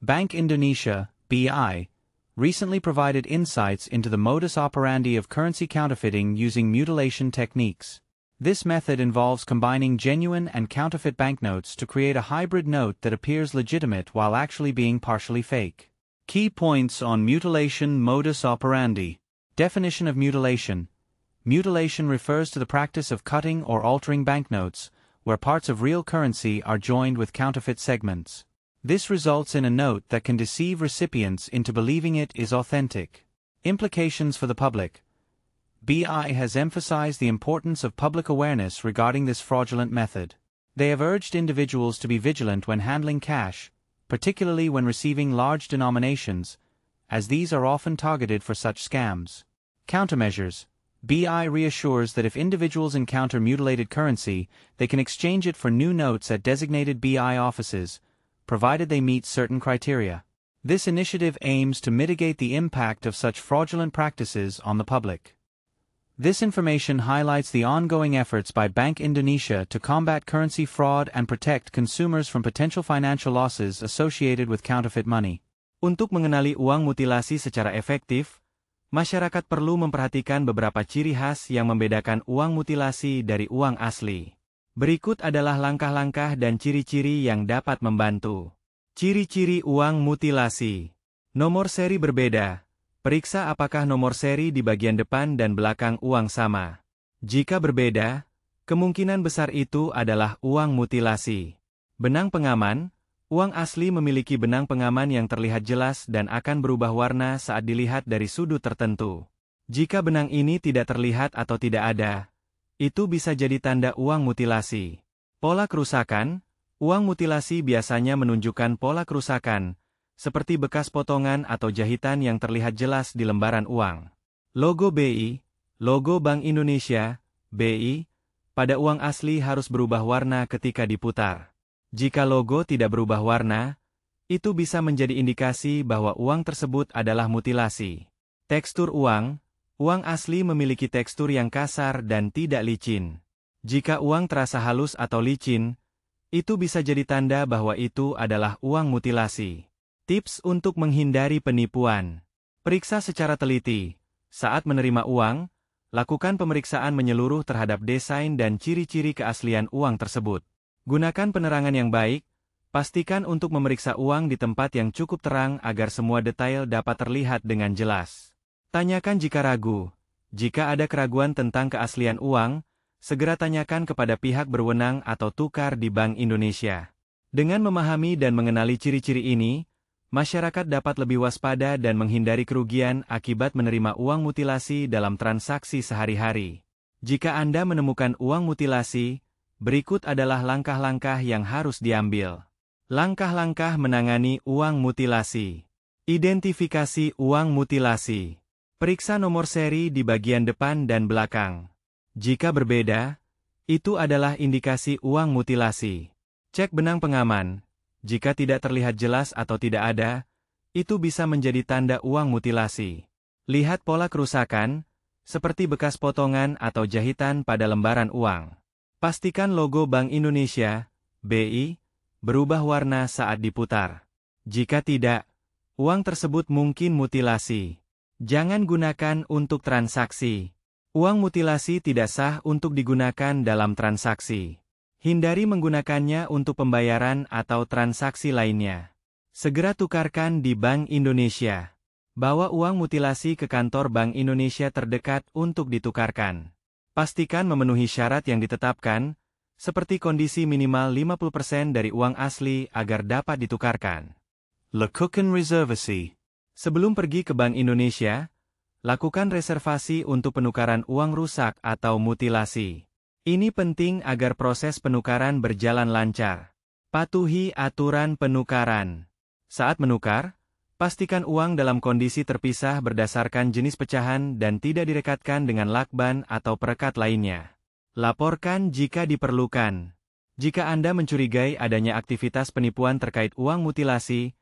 Bank Indonesia, BI, recently provided insights into the modus operandi of currency counterfeiting using mutilation techniques. This method involves combining genuine and counterfeit banknotes to create a hybrid note that appears legitimate while actually being partially fake. Key points on mutilation modus operandi. Definition of mutilation. Mutilation refers to the practice of cutting or altering banknotes, where parts of real currency are joined with counterfeit segments. This results in a note that can deceive recipients into believing it is authentic. Implications for the public. BI has emphasized the importance of public awareness regarding this fraudulent method. They have urged individuals to be vigilant when handling cash, particularly when receiving large denominations, as these are often targeted for such scams. Countermeasures. BI reassures that if individuals encounter mutilated currency, they can exchange it for new notes at designated BI offices, provided they meet certain criteria. This initiative aims to mitigate the impact of such fraudulent practices on the public. This information highlights the ongoing efforts by Bank Indonesia to combat currency fraud and protect consumers from potential financial losses associated with counterfeit money. Untuk mengenali uang mutilasi secara efektif, masyarakat perlu memperhatikan beberapa ciri khas yang membedakan uang mutilasi dari uang asli. Berikut adalah langkah-langkah dan ciri-ciri yang dapat membantu. Ciri-ciri uang mutilasi. Nomor seri berbeda. Periksa apakah nomor seri di bagian depan dan belakang uang sama. Jika berbeda, kemungkinan besar itu adalah uang mutilasi. Benang pengaman. Uang asli memiliki benang pengaman yang terlihat jelas dan akan berubah warna saat dilihat dari sudut tertentu. Jika benang ini tidak terlihat atau tidak ada, itu bisa jadi tanda uang mutilasi. Pola kerusakan. Uang mutilasi biasanya menunjukkan pola kerusakan, seperti bekas potongan atau jahitan yang terlihat jelas di lembaran uang. Logo BI, logo Bank Indonesia, BI, pada uang asli harus berubah warna ketika diputar. Jika logo tidak berubah warna, itu bisa menjadi indikasi bahwa uang tersebut adalah mutilasi. Tekstur uang. Uang asli memiliki tekstur yang kasar dan tidak licin. Jika uang terasa halus atau licin, itu bisa jadi tanda bahwa itu adalah uang mutilasi. Tips untuk menghindari penipuan. Periksa secara teliti. Saat menerima uang, lakukan pemeriksaan menyeluruh terhadap desain dan ciri-ciri keaslian uang tersebut. Gunakan penerangan yang baik. Pastikan untuk memeriksa uang di tempat yang cukup terang agar semua detail dapat terlihat dengan jelas. Tanyakan jika ragu. Jika ada keraguan tentang keaslian uang, segera tanyakan kepada pihak berwenang atau tukar di Bank Indonesia. Dengan memahami dan mengenali ciri-ciri ini, masyarakat dapat lebih waspada dan menghindari kerugian akibat menerima uang mutilasi dalam transaksi sehari-hari. Jika Anda menemukan uang mutilasi, berikut adalah langkah-langkah yang harus diambil. Langkah-langkah menangani uang mutilasi. Identifikasi uang mutilasi. Periksa nomor seri di bagian depan dan belakang. Jika berbeda, itu adalah indikasi uang mutilasi. Cek benang pengaman. Jika tidak terlihat jelas atau tidak ada, itu bisa menjadi tanda uang mutilasi. Lihat pola kerusakan, seperti bekas potongan atau jahitan pada lembaran uang. Pastikan logo Bank Indonesia, BI, berubah warna saat diputar. Jika tidak, uang tersebut mungkin mutilasi. Jangan gunakan untuk transaksi. Uang mutilasi tidak sah untuk digunakan dalam transaksi. Hindari menggunakannya untuk pembayaran atau transaksi lainnya. Segera tukarkan di Bank Indonesia. Bawa uang mutilasi ke kantor Bank Indonesia terdekat untuk ditukarkan. Pastikan memenuhi syarat yang ditetapkan, seperti kondisi minimal 50% dari uang asli agar dapat ditukarkan. Lakukan reservasi. Sebelum pergi ke Bank Indonesia, lakukan reservasi untuk penukaran uang rusak atau mutilasi. Ini penting agar proses penukaran berjalan lancar. Patuhi aturan penukaran. Saat menukar, pastikan uang dalam kondisi terpisah berdasarkan jenis pecahan dan tidak direkatkan dengan lakban atau perekat lainnya. Laporkan jika diperlukan. Jika Anda mencurigai adanya aktivitas penipuan terkait uang mutilasi,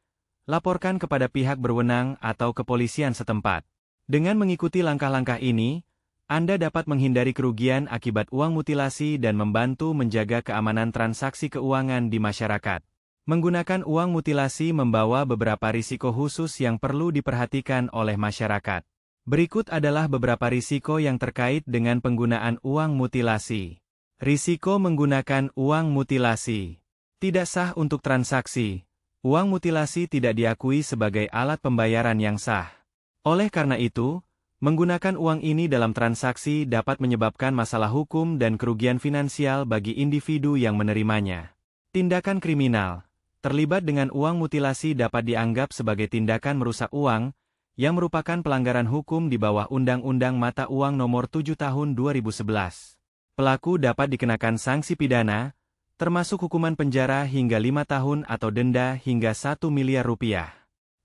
laporkan kepada pihak berwenang atau kepolisian setempat. Dengan mengikuti langkah-langkah ini, Anda dapat menghindari kerugian akibat uang mutilasi dan membantu menjaga keamanan transaksi keuangan di masyarakat. Menggunakan uang mutilasi membawa beberapa risiko khusus yang perlu diperhatikan oleh masyarakat. Berikut adalah beberapa risiko yang terkait dengan penggunaan uang mutilasi. Risiko menggunakan uang mutilasi. Tidak sah untuk transaksi. Uang mutilasi tidak diakui sebagai alat pembayaran yang sah. Oleh karena itu, menggunakan uang ini dalam transaksi dapat menyebabkan masalah hukum dan kerugian finansial bagi individu yang menerimanya. Tindakan kriminal. Terlibat dengan uang mutilasi dapat dianggap sebagai tindakan merusak uang, yang merupakan pelanggaran hukum di bawah Undang-Undang Mata Uang Nomor 7 Tahun 2011. Pelaku dapat dikenakan sanksi pidana, termasuk hukuman penjara hingga 5 tahun atau denda hingga 1 miliar rupiah.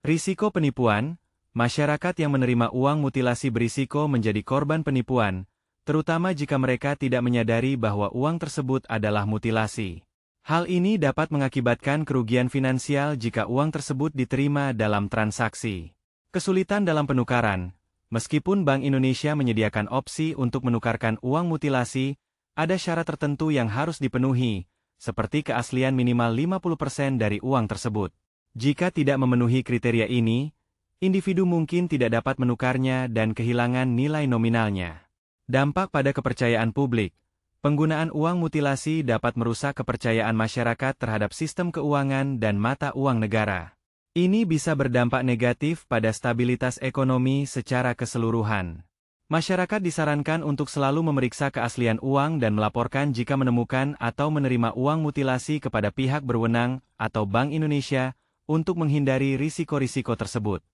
Risiko penipuan. Masyarakat yang menerima uang mutilasi berisiko menjadi korban penipuan, terutama jika mereka tidak menyadari bahwa uang tersebut adalah mutilasi. Hal ini dapat mengakibatkan kerugian finansial jika uang tersebut diterima dalam transaksi. Kesulitan dalam penukaran. Meskipun Bank Indonesia menyediakan opsi untuk menukarkan uang mutilasi, ada syarat tertentu yang harus dipenuhi, seperti keaslian minimal 50% dari uang tersebut. Jika tidak memenuhi kriteria ini, individu mungkin tidak dapat menukarnya dan kehilangan nilai nominalnya. Dampak pada kepercayaan publik. Penggunaan uang mutilasi dapat merusak kepercayaan masyarakat terhadap sistem keuangan dan mata uang negara. Ini bisa berdampak negatif pada stabilitas ekonomi secara keseluruhan. Masyarakat disarankan untuk selalu memeriksa keaslian uang dan melaporkan jika menemukan atau menerima uang mutilasi kepada pihak berwenang atau Bank Indonesia untuk menghindari risiko-risiko tersebut.